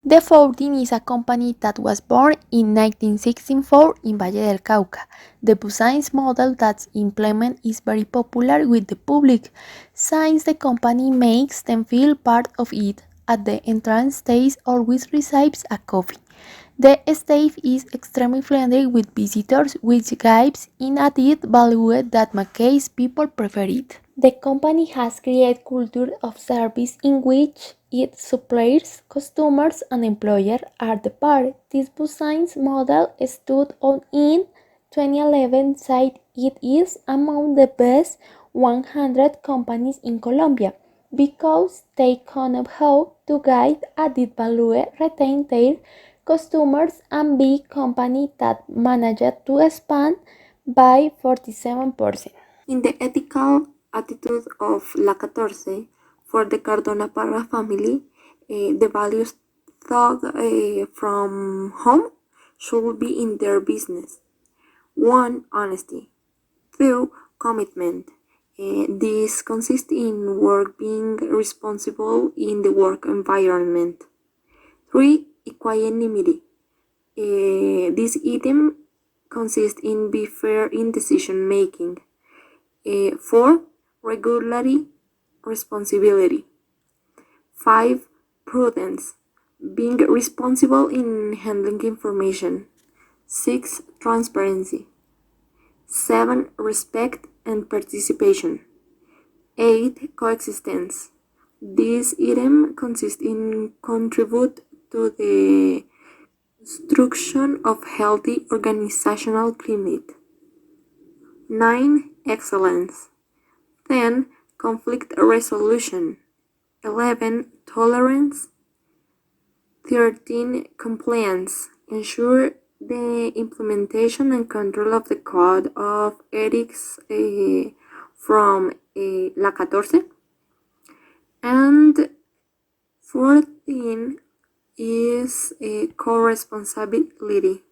The 14 is a company that was born in 1964 in Valle del Cauca. The science model that's implemented is very popular with the public, since the company makes them feel part of it. At the entrance stage always receives a coffee. The staff is extremely friendly with visitors, which gives in added value that makes people prefer it. The company has created culture of service in which its suppliers, customers, and employers are the part. This science model stood on in 2011 said it is among the best 100 companies in Colombia because they know how to guide added value, retain their customers, and be company that managed to expand by 47%. In the ethical attitude of La Catorce, for the Cardona Parra family, the values taught from home should be in their business. 1. Honesty. 2. Commitment. This consists in work being responsible in the work environment. 3. Equanimity. This item consists in be fair in decision making. 4. Regularity, responsibility. 5. Prudence, being responsible in handling information. 6. Transparency. 7. Respect and participation. 8. Coexistence. This item consists in contribute to the construction of healthy organizational climate. 9. Excellence. 10. Conflict resolution. 11. Tolerance. 13. Compliance. Ensure the implementation and control of the code of ethics from La Catorce. And 14 is co-responsibility.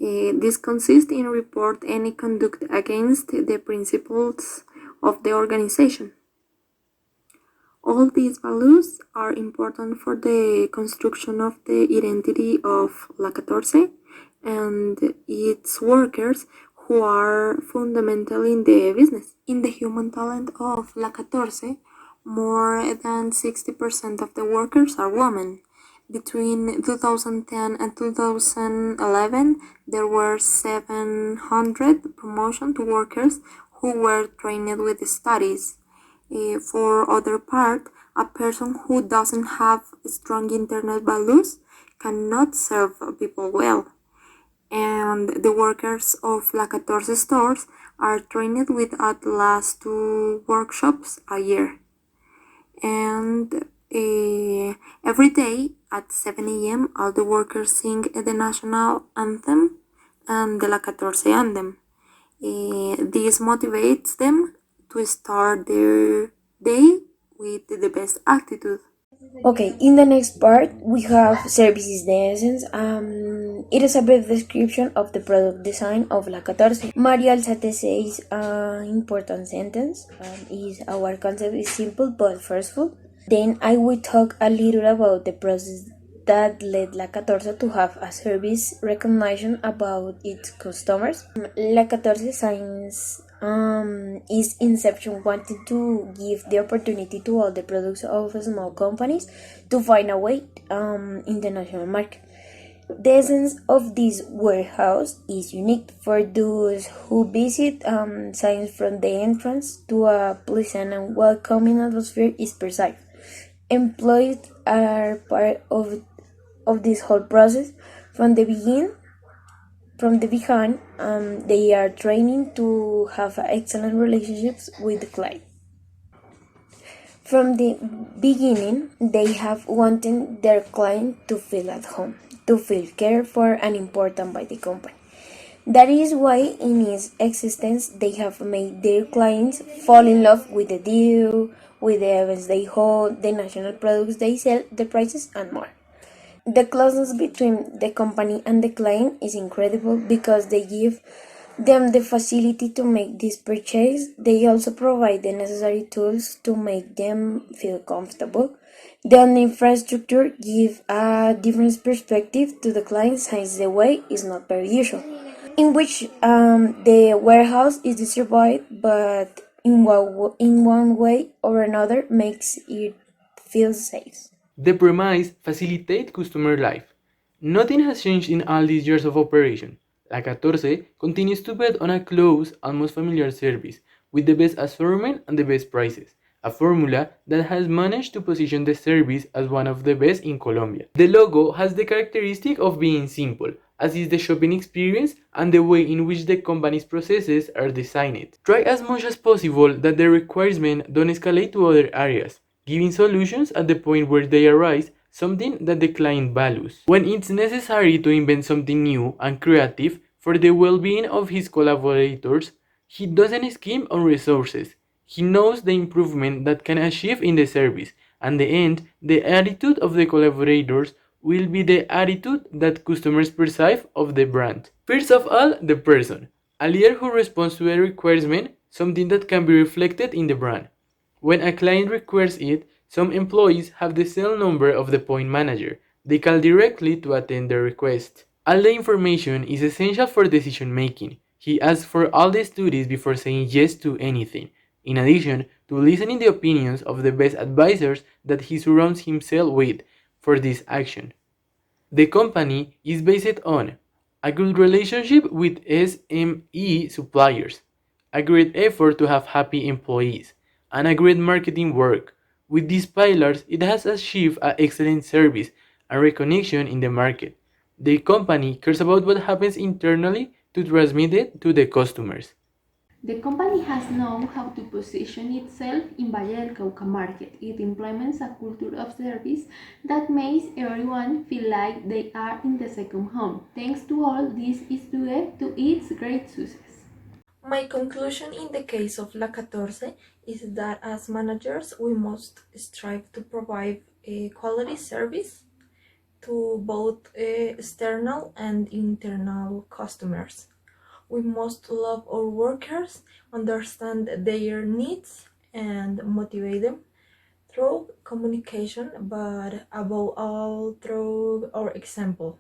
This consists in report any conduct against the principles of the organization. All these values are important for the construction of the identity of La Catorce and its workers who are fundamental in the business. In the human talent of La Catorce, more than 60% of the workers are women. Between 2010 and 2011, there were 700 promotions to workers who were trained with studies. For other part, a person who doesn't have strong internal values cannot serve people well. And the workers of La Catorce stores are trained with at least 2 workshops a year. And every day at 7 a.m., all the workers sing the national anthem and the La Catorce anthem. This motivates them to start their day with the best attitude. Okay, in the next part, we have services de essence. It is a brief description of the product design of La 14. Mario Alzate says an important sentence is our concept is simple but forceful. Then I will talk a little about the process that led La 14 to have a service recognition about its customers. La 14 signs is Inception wanting to give the opportunity to all the products of small companies to find a way in the national market. The essence of this warehouse is unique for those who visit. Signs from the entrance to a pleasant and welcoming atmosphere is perceived. Employees are part of this whole process from the beginning. From the behind, they are training to have excellent relationships with the client. From the beginning, they have wanted their client to feel at home, to feel cared for and important by the company. That is why in its existence they have made their clients fall in love with the deal, with the events they hold, the national products they sell, the prices and more. The closeness between the company and the client is incredible because they give them the facility to make this purchase. They also provide the necessary tools to make them feel comfortable. The own infrastructure gives a different perspective to the client since the way is not very usual, in which the warehouse is distributed, but in one way or another makes it feel safe. The premise facilitates customer life. Nothing has changed in all these years of operation. La 14 continues to bet on a close, almost familiar service, with the best assortment and the best prices, a formula that has managed to position the service as one of the best in Colombia. The logo has the characteristic of being simple, as is the shopping experience and the way in which the company's processes are designed. Try as much as possible that the requirements don't escalate to other areas, giving solutions at the point where they arise, something that the client values. When it's necessary to invent something new and creative for the well-being of his collaborators, he doesn't scheme on resources. He knows the improvement that can achieve in the service, and the end, the attitude of the collaborators will be the attitude that customers perceive of the brand. First of all, the person. A leader who responds to a requirement, something that can be reflected in the brand. When a client requires it, some employees have the cell number of the point manager. They call directly to attend the request. All the information is essential for decision making. He asks for all the studies before saying yes to anything, in addition to listening the opinions of the best advisors that he surrounds himself with for this action. The company is based on a good relationship with SME suppliers, a great effort to have happy employees, and a great marketing work. With these pillars, it has achieved an excellent service and recognition in the market. The company cares about what happens internally to transmit it to the customers. The company has known how to position itself in Valle del Cauca market. It implements a culture of service that makes everyone feel like they are in the second home. Thanks to all this is due to its great success. My conclusion in the case of La 14 is that as managers we must strive to provide a quality service to both external and internal customers. We must love our workers, understand their needs, and motivate them through communication, but above all through our example.